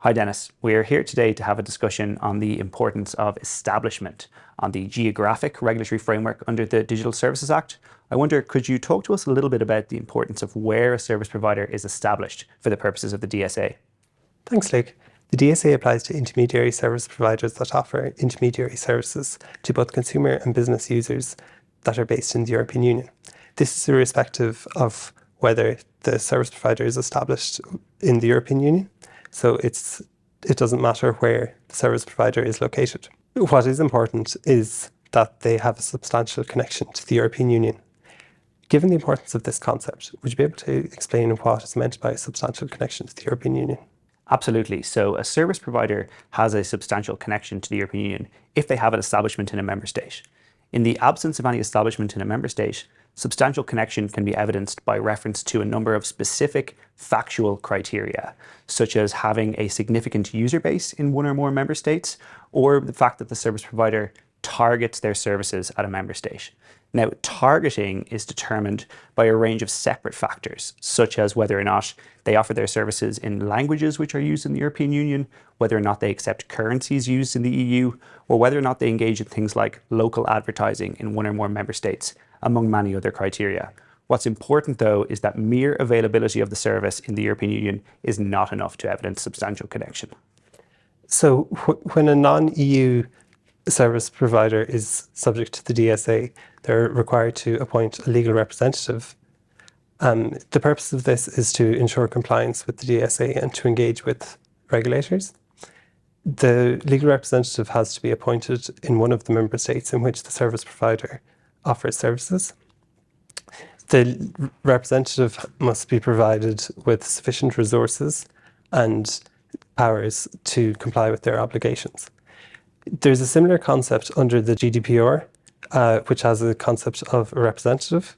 Hi Dennis, we're here today to have a discussion on the importance of establishment on the geographic regulatory framework under the Digital Services Act. I wonder, could you talk to us a little bit about the importance of where a service provider is established for the purposes of the DSA? Thanks, Luke. The DSA applies to intermediary service providers that offer intermediary services to both consumer and business users that are based in the European Union. This is irrespective of whether the service provider is established in the European Union. So it doesn't matter where the service provider is located. What is important is that they have a substantial connection to the European Union. Given the importance of this concept, would you be able to explain what is meant by a substantial connection to the European Union? Absolutely. So a service provider has a substantial connection to the European Union if they have an establishment in a member state. In the absence of any establishment in a member state, substantial connection can be evidenced by reference to a number of specific factual criteria, such as having a significant user base in one or more member states, or the fact that the service provider targets their services at a member state. Now, targeting is determined by a range of separate factors, such as whether or not they offer their services in languages which are used in the European Union, whether or not they accept currencies used in the EU, or whether or not they engage in things like local advertising in one or more member states, among many other criteria. What's important, though, is that mere availability of the service in the European Union is not enough to evidence substantial connection. So when a non-EU service provider is subject to the DSA, they're required to appoint a legal representative. The purpose of this is to ensure compliance with the DSA and to engage with regulators. The legal representative has to be appointed in one of the member states in which the service provider offers services. The representative must be provided with sufficient resources and powers to comply with their obligations. There's a similar concept under the GDPR, which has a concept of a representative.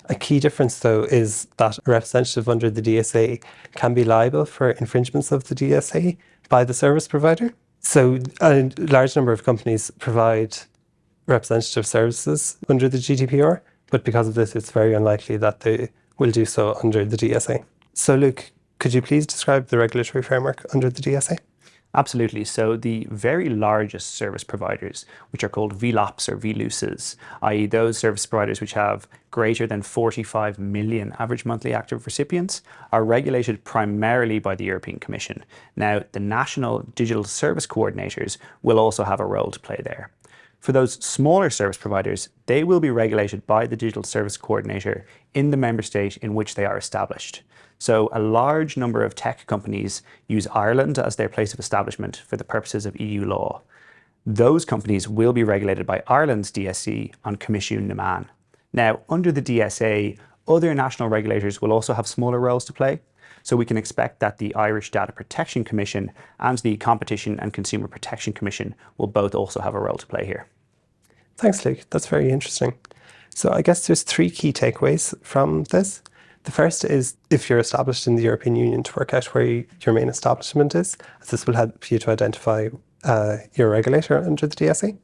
A key difference, though, is that a representative under the DSA can be liable for infringements of the DSA by the service provider. So a large number of companies provide representative services under the GDPR, but because of this, it's very unlikely that they will do so under the DSA. So Luke, could you please describe the regulatory framework under the DSA? Absolutely. So the very largest service providers, which are called VLOPs or VLUSs, i.e. those service providers which have greater than 45 million average monthly active recipients, are regulated primarily by the European Commission. Now, the national digital service coordinators will also have a role to play there. For those smaller service providers, they will be regulated by the Digital Service Coordinator in the member state in which they are established. So a large number of tech companies use Ireland as their place of establishment for the purposes of EU law. Those companies will be regulated by Ireland's DSE on Comisiún na Man. Now, under the DSA, other national regulators will also have smaller roles to play. So we can expect that the Irish Data Protection Commission and the Competition and Consumer Protection Commission will both also have a role to play here. Thanks, Luke. That's very interesting. So I guess there's three key takeaways from this. The first is if you're established in the European Union, to work out where your main establishment is, as this will help you to identify your regulator under the DSA.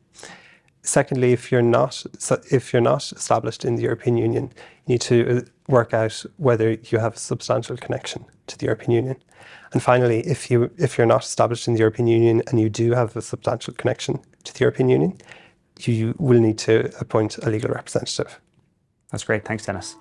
Secondly, if you're not established in the European Union, you need to work out whether you have a substantial connection to the European Union. And finally, if you're not established in the European Union and you do have a substantial connection to the European Union, you will need to appoint a legal representative. That's great. Thanks, Denis.